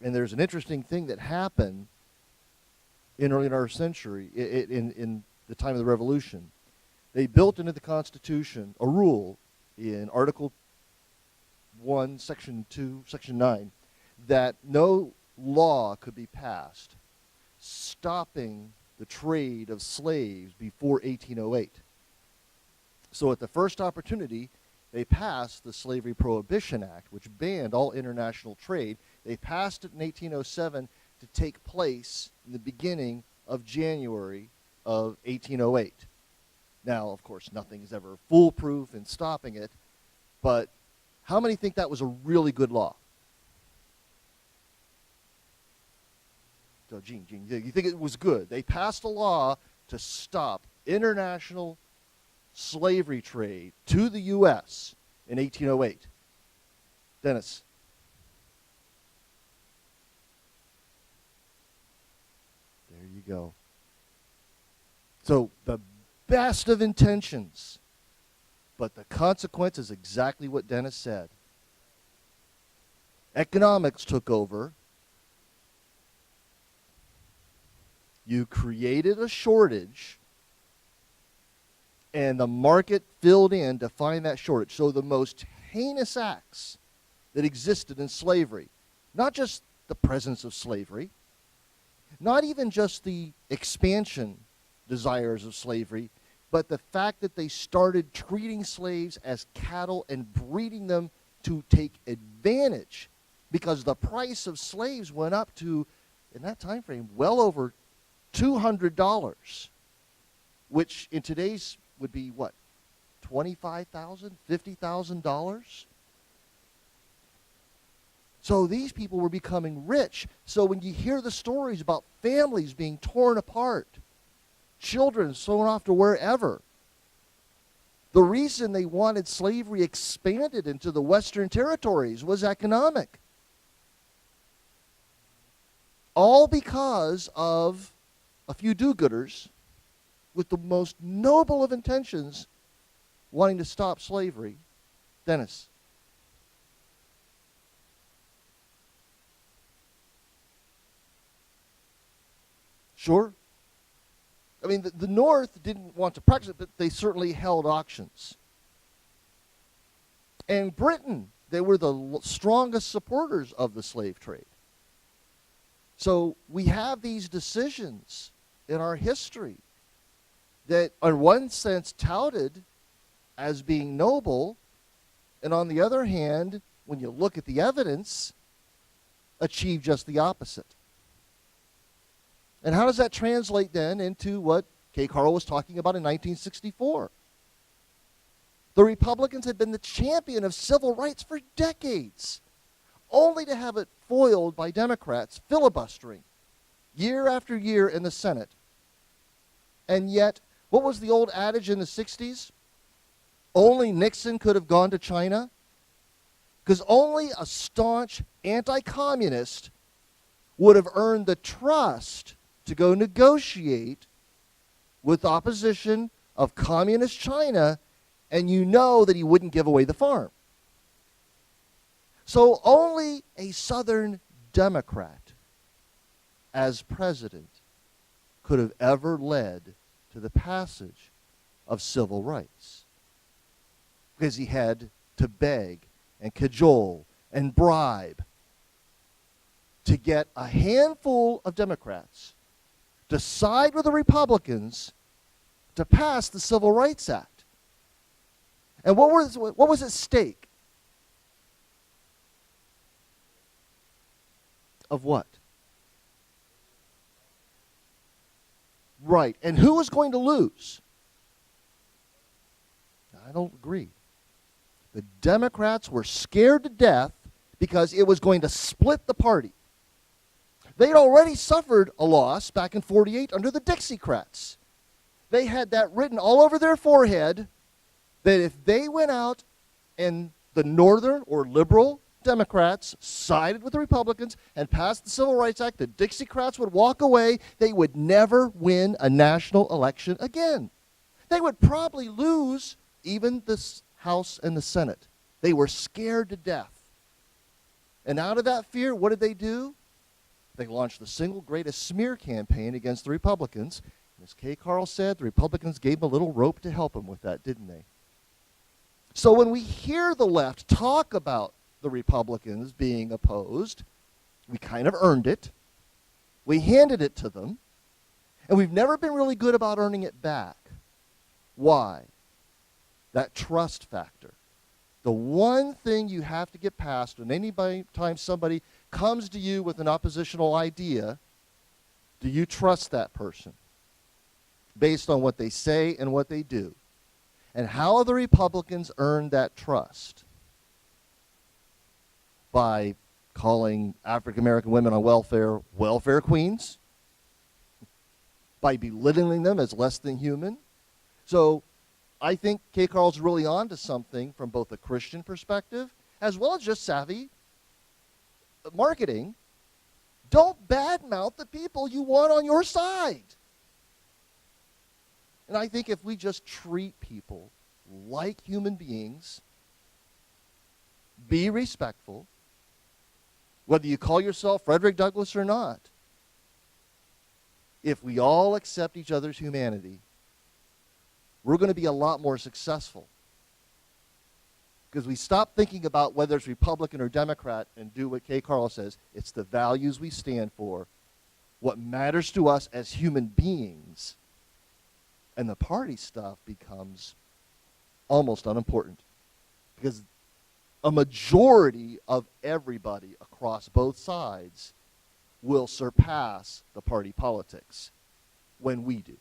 And there's an interesting thing that happened in our century, in the time of the Revolution. They built into the Constitution a rule in Article 1, Section 2, Section 9, that no law could be passed stopping the trade of slaves before 1808. So at the first opportunity, they passed the Slavery Prohibition Act, which banned all international trade. They passed it in 1807 to take place in the beginning of January of 1808. Now, of course, nothing is ever foolproof in stopping it, but how many think that was a really good law? So, Gene, you think it was good? They passed a law to stop international slavery trade to the U.S. in 1808. Dennis? There you go. So the best of intentions, but the consequence is exactly what Dennis said. Economics took over. You created a shortage, and the market filled in to find that shortage. So the most heinous acts that existed in slavery, not just the presence of slavery, not even just the expansion desires of slavery, but the fact that they started treating slaves as cattle and breeding them to take advantage, because the price of slaves went up to, in that time frame, well over $200, which in today's would be what, $25,000, $50,000? So these people were becoming rich. So when you hear the stories about families being torn apart, children thrown off to wherever, the reason they wanted slavery expanded into the Western territories was economic. All because of a few do-gooders with the most noble of intentions wanting to stop slavery. Dennis? Sure. I mean, the North didn't want to practice it, but they certainly held auctions. And Britain, they were the strongest supporters of the slave trade. So we have these decisions in our history that, in one sense, touted as being noble, and on the other hand, when you look at the evidence, achieve just the opposite. And how does that translate then into what KCarl was talking about in 1964? The Republicans had been the champion of civil rights for decades, only to have it foiled by Democrats filibustering year after year in the Senate. And yet, what was the old adage in the 60s? Only Nixon could have gone to China? Because only a staunch anti-communist would have earned the trust to go negotiate with opposition of communist China, and you know that he wouldn't give away the farm. So only a Southern Democrat as president could have ever led to the passage of civil rights, because he had to beg and cajole and bribe to get a handful of Democrats to side with the Republicans to pass the Civil Rights Act. And what was at stake? Of what? Right. And who was going to lose? I don't agree. The Democrats were scared to death because it was going to split the party. They'd already suffered a loss back in 48 under the Dixiecrats. They had that written all over their forehead that if they went out and the Northern or liberal Democrats sided with the Republicans and passed the Civil Rights Act, the Dixiecrats would walk away. They would never win a national election again. They would probably lose even the House and the Senate. They were scared to death. And out of that fear, what did they do? They launched the single greatest smear campaign against the Republicans. And as KCarl said, the Republicans gave them a little rope to help them with that, didn't they? So when we hear the left talk about the Republicans being opposed, we kind of earned it. We handed it to them. And we've never been really good about earning it back. Why? That trust factor. The one thing you have to get past when time somebody comes to you with an oppositional idea, do you trust that person based on what they say and what they do? And how have the Republicans earned that trust? By calling African American women on welfare queens, by belittling them as less than human. So I think KCarl's really on to something from both a Christian perspective as well as just savvy marketing. Don't badmouth the people you want on your side. And I think if we just treat people like human beings, be respectful, whether you call yourself Frederick Douglass or not, if we all accept each other's humanity, we're going to be a lot more successful. Because we stop thinking about whether it's Republican or Democrat and do what KCarl says. It's the values we stand for, what matters to us as human beings. And the party stuff becomes almost unimportant. Because a majority of everybody across both sides will surpass the party politics when we do.